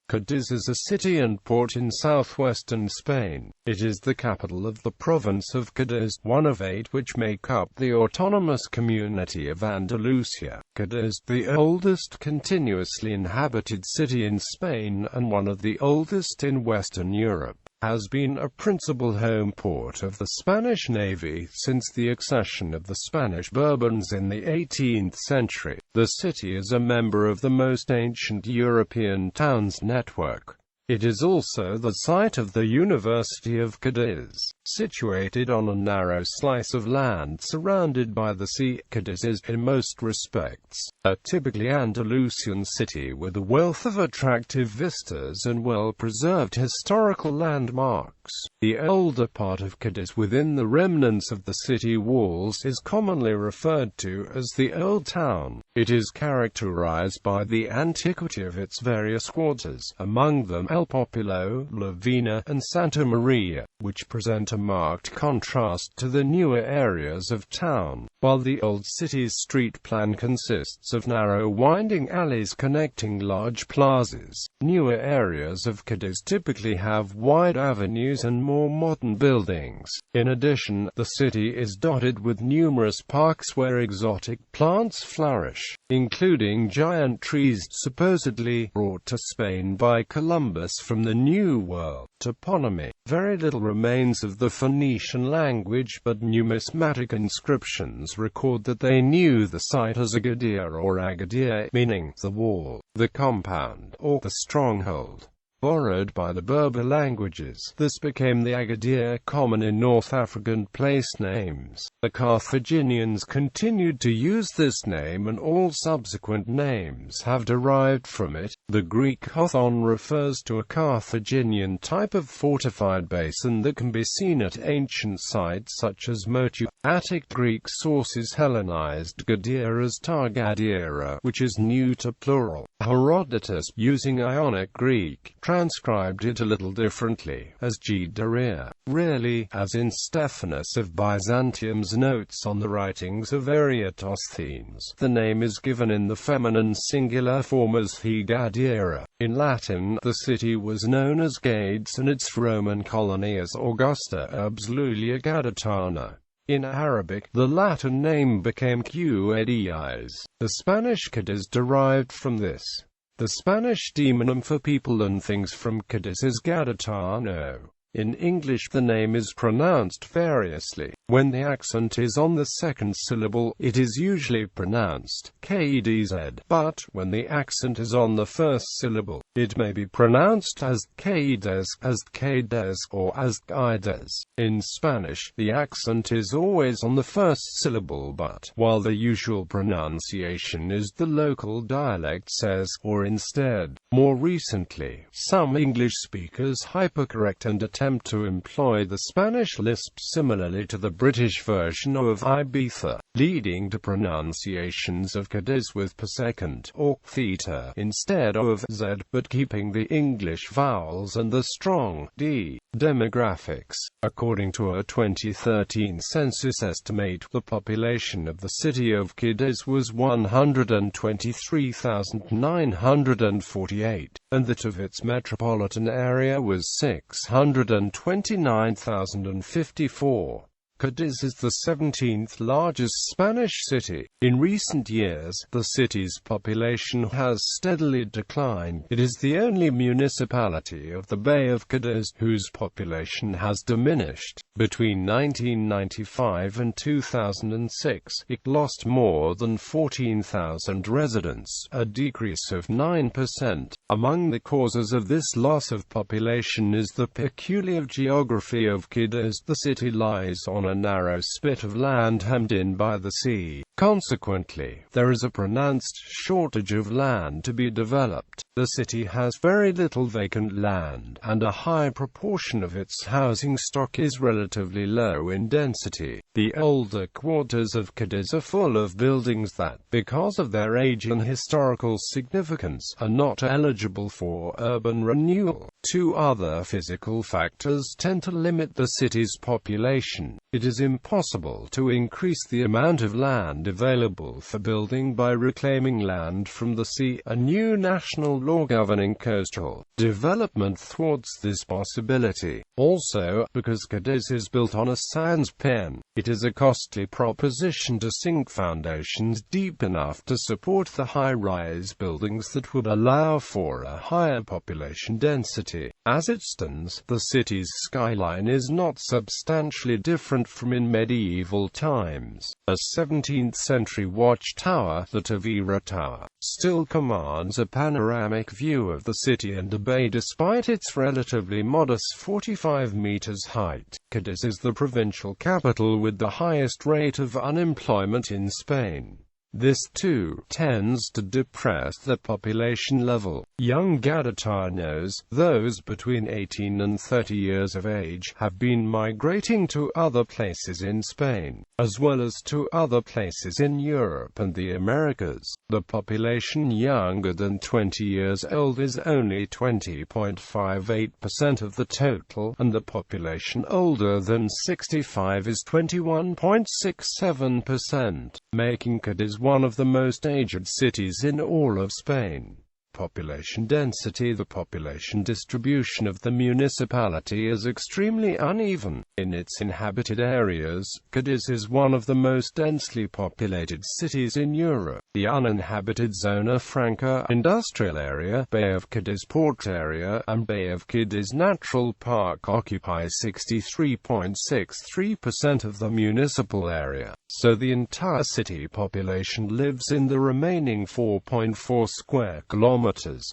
Cádiz is a city and port in southwestern Spain. It is the capital of the province of Cádiz, one of 8 which make up the autonomous community of Andalusia. Cádiz, the oldest continuously inhabited city in Spain and one of the oldest in Western Europe, has been a principal home port of the Spanish Navy since the accession of the Spanish Bourbons in the 18th century. The city is a member of the most ancient European towns network. It is also the site of the University of Cádiz. Situated on a narrow slice of land surrounded by the sea, Cádiz is, in most respects, a typically Andalusian city with a wealth of attractive vistas and well-preserved historical landmarks. The older part of Cádiz within the remnants of the city walls is commonly referred to as the Old Town. It is characterized by the antiquity of its various quarters, among them El Populo, La Vina, and Santa Maria, which present a marked contrast to the newer areas of town. While the old city's street plan consists of narrow winding alleys connecting large plazas, newer areas of Cádiz typically have wide avenues and more modern buildings. In addition, the city is dotted with numerous parks where exotic plants flourish, including giant trees supposedly brought to Spain by Columbus from the New World. Toponymy. Very little remains of the Phoenician language, but numismatic inscriptions record that they knew the site as Agadir or Agadir, meaning the wall, the compound, or the stronghold. Borrowed by the Berber languages, this became the Agadir, common in North African place names. The Carthaginians continued to use this name and all subsequent names have derived from it. The Greek Hothon refers to a Carthaginian type of fortified basin that can be seen at ancient sites such as Motu. Attic Greek sources Hellenized Gadir as Targadira, which is neuter plural. Herodotus, using Ionic Greek, transcribed it a little differently, as Gdaria. Rarely, as in Stephanus of Byzantium's notes on the writings of Eratosthenes, the name is given in the feminine singular form as Gadira. In Latin, the city was known as Gades and its Roman colony as Augusta urbs Lulia Gaditana. In Arabic, the Latin name became Qadiz. The Spanish Cádiz derived from this. The Spanish demonym for people and things from Cádiz is Gaditano. In English, the name is pronounced variously. When the accent is on the second syllable, it is usually pronounced KDZ, but when the accent is on the first syllable, it may be pronounced as Kdes, as Kdes, or as Gaides. In Spanish, the accent is always on the first syllable, but, while the usual pronunciation is the local dialect says, or instead. More recently, some English speakers hypercorrect and attempt to employ the Spanish lisp similarly to the British version of Ibiza, leading to pronunciations of Cádiz with per second, or theta, instead of z, but keeping the English vowels and the strong d. Demographics. According to a 2013 census estimate, the population of the city of Cádiz was 123,948, and that of its metropolitan area was 629,054. Cádiz is the 17th largest Spanish city. In recent years, the city's population has steadily declined. It is the only municipality of the Bay of Cádiz whose population has diminished. Between 1995 and 2006, it lost more than 14,000 residents, a decrease of 9%. Among the causes of this loss of population is the peculiar geography of Cádiz. The city lies on a narrow spit of land hemmed in by the sea. Consequently, there is a pronounced shortage of land to be developed. The city has very little vacant land, and a high proportion of its housing stock is relatively low in density. The older quarters of Cádiz are full of buildings that, because of their age and historical significance, are not eligible for urban renewal. Two other physical factors tend to limit the city's population. It is impossible to increase the amount of land land available for building by reclaiming land from the sea. A new national law governing coastal development thwarts this possibility. Also, because Cádiz is built on a sands pen, it is a costly proposition to sink foundations deep enough to support the high-rise buildings that would allow for a higher population density. As it stands, the city's skyline is not substantially different from in medieval times. A 17th-century watchtower, the Tavira Tower, still commands a panoramic view of the city and a bay despite its relatively modest 45 meters height. Cádiz is the provincial capital with the highest rate of unemployment in Spain. This, too, tends to depress the population level. Young Gaditanos, those between 18 and 30 years of age, have been migrating to other places in Spain, as well as to other places in Europe and the Americas. The population younger than 20 years old is only 20.58% of the total, and the population older than 65 is 21.67%, making Cádiz one of the most aged cities in all of Spain. Population density. The population distribution of the municipality is extremely uneven. In its inhabited areas, Cádiz is one of the most densely populated cities in Europe. The uninhabited Zona Franca industrial area, Bay of Cádiz port area, and Bay of Cádiz Natural Park occupy 63.63% of the municipal area, so the entire city population lives in the remaining 4.4 square kilometers,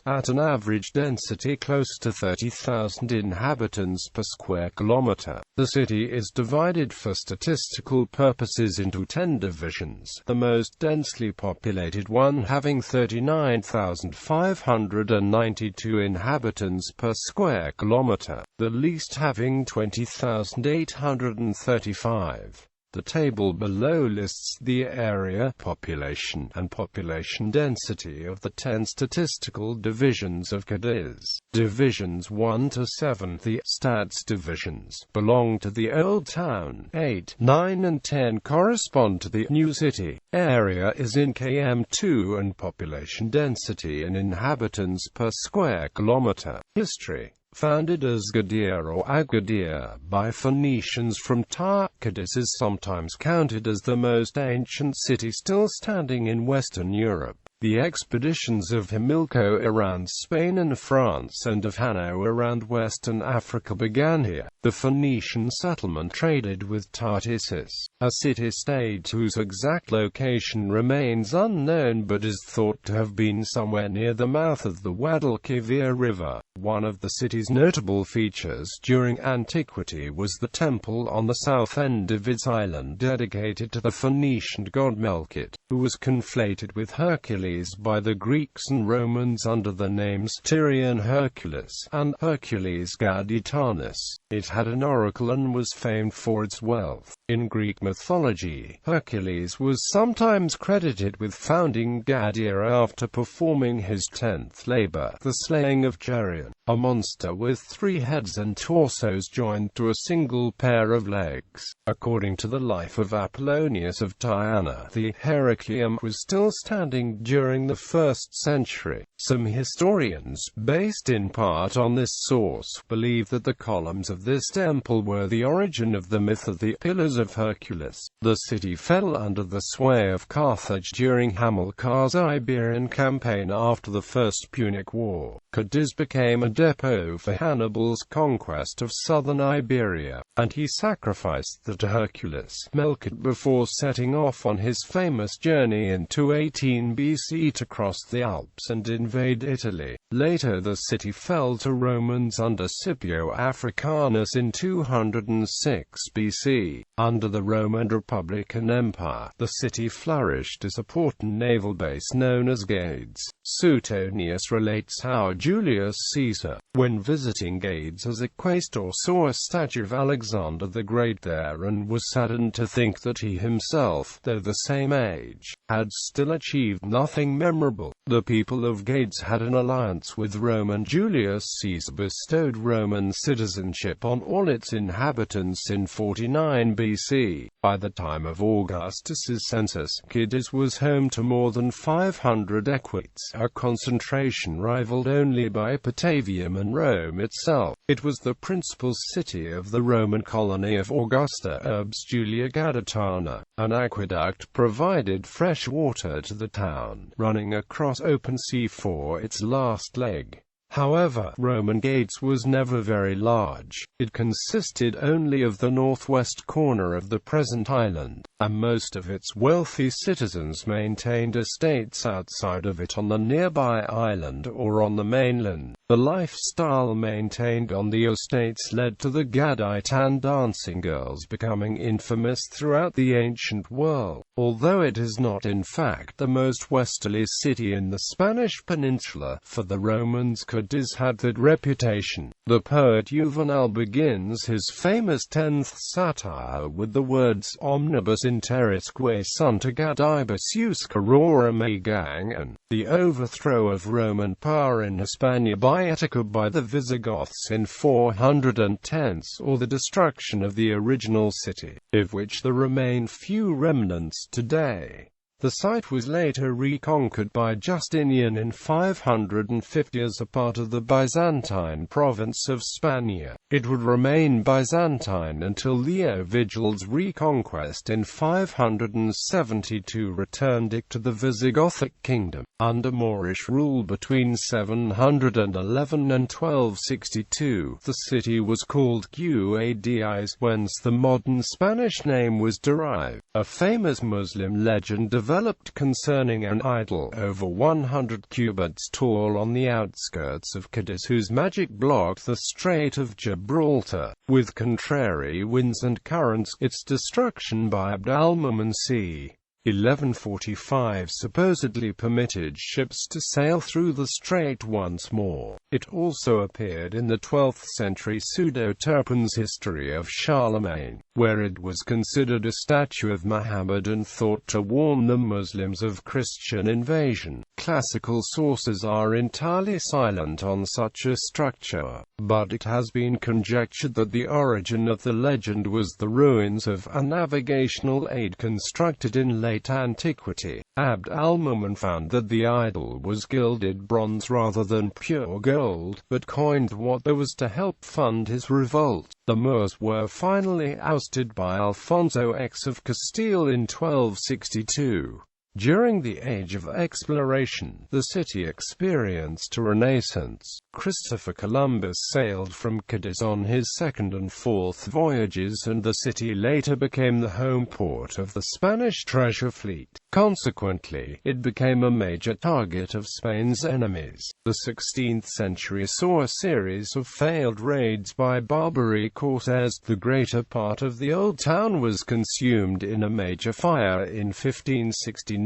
at an average density close to 30,000 inhabitants per square kilometer. The city is divided for statistical purposes into 10 divisions, the most densely populated one having 39,592 inhabitants per square kilometer, the least having 20,835. The table below lists the area, population, and population density of the 10 statistical divisions of Cádiz. Divisions 1 to 7, the stats divisions, belong to the Old Town. 8, 9 and 10 correspond to the New City. Area is in km2 and population density in inhabitants per square kilometer. History. Founded as Gadir or Agadir by Phoenicians from Tyre, Cádiz is sometimes counted as the most ancient city still standing in Western Europe. The expeditions of Hamilcar around Spain and France and of Hanno around Western Africa began here. The Phoenician settlement traded with Tartessus, a city-state whose exact location remains unknown but is thought to have been somewhere near the mouth of the Guadalquivir River. One of the city's notable features during antiquity was the temple on the south end of its island dedicated to the Phoenician god Melkite, who was conflated with Hercules by the Greeks and Romans under the names Tyrian Hercules and Hercules Gaditanus. It had an oracle and was famed for its wealth. In Greek mythology, Hercules was sometimes credited with founding Gadir after performing his 10th labor, the slaying of Geryon, a monster with 3 heads and torsos joined to a single pair of legs. According to the life of Apollonius of Tyana, the Heracleum was still standing during the 1st century. Some historians, based in part on this source, believe that the columns of this temple were the origin of the myth of the Pillars of Hercules. The city fell under the sway of Carthage during Hamilcar's Iberian campaign after the First Punic War. Cádiz became a depot for Hannibal's conquest of southern Iberia, and he sacrificed the to Hercules Melkite before setting off on his famous journey in 218 BC to cross the Alps and invade Italy. Later the city fell to Romans under Scipio Africanus in 206 BC. Under the Roman Republican Empire, the city flourished as a port and naval base known as Gades. Suetonius relates how Julius Caesar Andalusia. When visiting Cádiz as a quaestor, saw a statue of Alexander the Great there and was saddened to think that he himself, though the same age, had still achieved nothing memorable. The people of Cádiz had an alliance with Rome, and Julius Caesar bestowed Roman citizenship on all its inhabitants in 49 BC. By the time of Augustus's census, Cádiz was home to more than 500 equites, a concentration rivaled only by Patavium and Rome itself. It was the principal city of the Roman colony of Augusta Urbs Julia Gaditana. An aqueduct provided fresh water to the town, running across open sea for its last leg. However, Roman Cádiz was never very large. It consisted only of the northwest corner of the present island, and most of its wealthy citizens maintained estates outside of it on the nearby island or on the mainland. The lifestyle maintained on the estates led to the Gaditane dancing girls becoming infamous throughout the ancient world. Although it is not in fact the most westerly city in the Spanish peninsula, for the Romans Cádiz had that reputation. The poet Juvenal begins his famous 10th satire with the words omnibus interisque sunt Gadibus usque aurora me gangan. The overthrow of Roman power in Hispania by the Visigoths in 410 saw the destruction of the original city, of which there remain few remnants today. The site was later reconquered by Justinian in 550 as a part of the Byzantine province of Spania. It would remain Byzantine until Leo Vigil's reconquest in 572 returned it to the Visigothic kingdom. Under Moorish rule between 711 and 1262, the city was called Guadix, whence the modern Spanish name was derived. A famous Muslim legend developed concerning an idol over 100 cubits tall on the outskirts of Cádiz, whose magic blocked the Strait of Gibraltar. With contrary winds and currents, its destruction by Abd al-Mumin c. 1145 supposedly permitted ships to sail through the strait once more. It also appeared in the 12th century Pseudo-Turpin's History of Charlemagne, where it was considered a statue of Muhammad and thought to warn the Muslims of Christian invasion. Classical sources are entirely silent on such a structure, but it has been conjectured that the origin of the legend was the ruins of a navigational aid constructed in late antiquity. Abd al-Mumin found that the idol was gilded bronze rather than pure gold, but coined what there was to help fund his revolt. The Moors were finally ousted by Alfonso X of Castile in 1262. During the Age of Exploration, the city experienced a renaissance. Christopher Columbus sailed from Cádiz on his second and fourth voyages, and the city later became the home port of the Spanish treasure fleet. Consequently, it became a major target of Spain's enemies. The 16th century saw a series of failed raids by Barbary corsairs. The greater part of the old town was consumed in a major fire in 1569,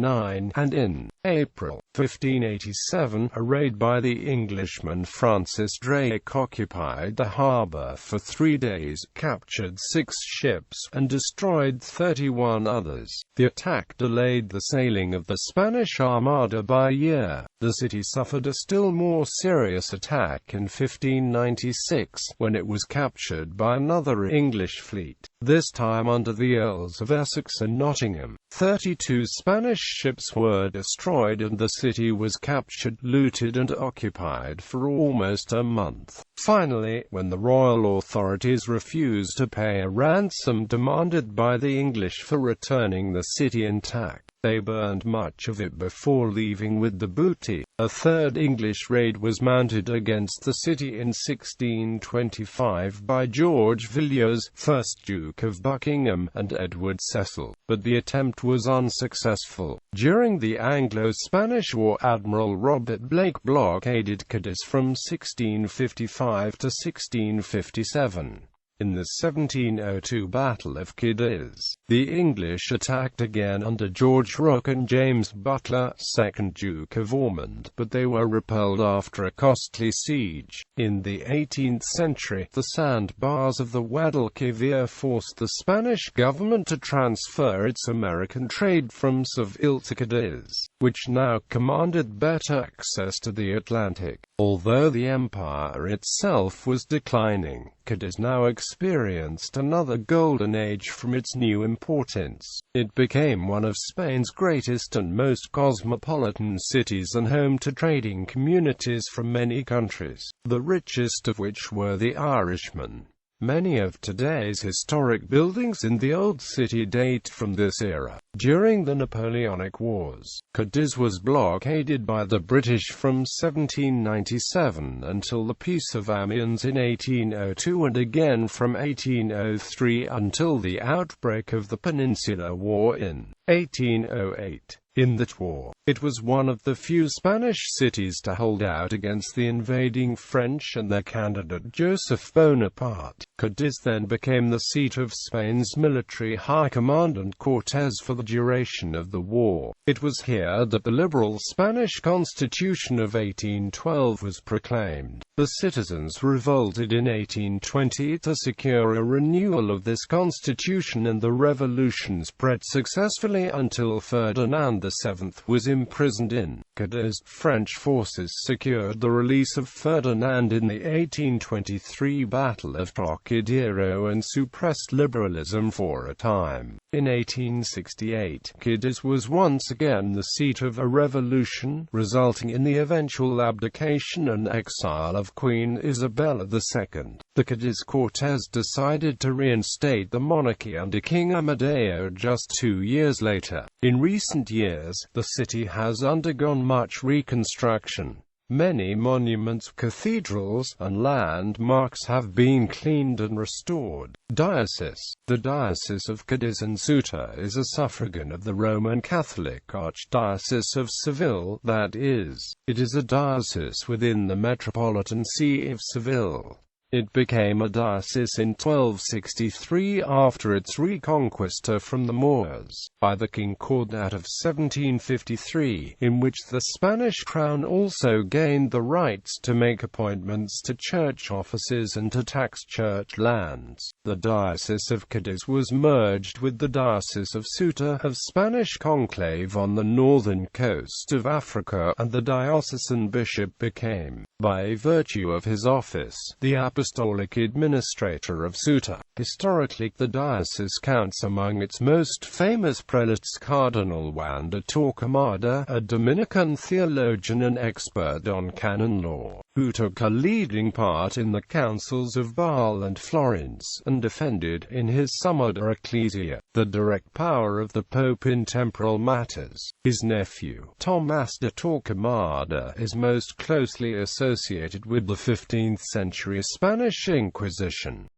and in April 1587, a raid by the Englishman Francis Drake occupied the harbour for 3 days, captured 6 ships, and destroyed 31 others. The attack delayed the sailing of the Spanish Armada by a year. The city suffered a still more serious attack in 1596, when it was captured by another English fleet, this time under the Earls of Essex and Nottingham. 32 Spanish ships were destroyed, and the city was captured, looted and occupied for almost a month. Finally, when the royal authorities refused to pay a ransom demanded by the English for returning the city intact, they burned much of it before leaving with the booty. A third English raid was mounted against the city in 1625 by George Villiers, 1st Duke of Buckingham, and Edward Cecil, but the attempt was unsuccessful. During the Anglo-Spanish War, Admiral Robert Blake blockaded Cádiz from 1655 to 1657. In the 1702 Battle of Cádiz, the English attacked again under George Rooke and James Butler, 2nd Duke of Ormond, but they were repelled after a costly siege. In the 18th century, the sandbars of the Guadalquivir forced the Spanish government to transfer its American trade from Seville to Cádiz, which now commanded better access to the Atlantic. Although the empire itself was declining, Cádiz now experienced another golden age from its new importance. It became one of Spain's greatest and most cosmopolitan cities and home to trading communities from many countries, the richest of which were the Irishmen. Many of today's historic buildings in the Old City date from this era. During the Napoleonic Wars, Cádiz was blockaded by the British from 1797 until the Peace of Amiens in 1802 and again from 1803 until the outbreak of the Peninsular War in 1808. In that war, it was one of the few Spanish cities to hold out against the invading French and their candidate Joseph Bonaparte. Cádiz then became the seat of Spain's military high commandant Cortés for the duration of the war. It was here that the liberal Spanish Constitution of 1812 was proclaimed. The citizens revolted in 1820 to secure a renewal of this constitution, and the revolution spread successfully until Ferdinand VII was imprisoned in Cádiz. French forces secured the release of Ferdinand in the 1823 Battle of Trocadero and suppressed liberalism for a time. In 1868, Cádiz was once again the seat of a revolution, resulting in the eventual abdication and exile of Queen Isabella II. The Cádiz Cortes decided to reinstate the monarchy under King Amadeo just 2 years later. In recent years, the city has undergone much reconstruction. Many monuments, cathedrals, and landmarks have been cleaned and restored. Diocese. The Diocese of Cádiz and Ceuta is a suffragan of the Roman Catholic Archdiocese of Seville, that is, it is a diocese within the Metropolitan See of Seville. It became a diocese in 1263 after its reconquista from the Moors, by the Concordat of 1753, in which the Spanish crown also gained the rights to make appointments to church offices and to tax church lands. The Diocese of Cádiz was merged with the Diocese of Ceuta of Spanish conclave on the northern coast of Africa, and the diocesan bishop became, by virtue of his office, the apostolic administrator of Ceuta. Historically, the diocese counts among its most famous prelates Cardinal Juan de Torquemada, a Dominican theologian and expert on canon law, who took a leading part in the councils of Bâle and Florence, and defended, in his Summa de Ecclesia, the direct power of the Pope in temporal matters. His nephew, Tomás de Torquemada, is most closely associated with the 15th-century Spanish Inquisition.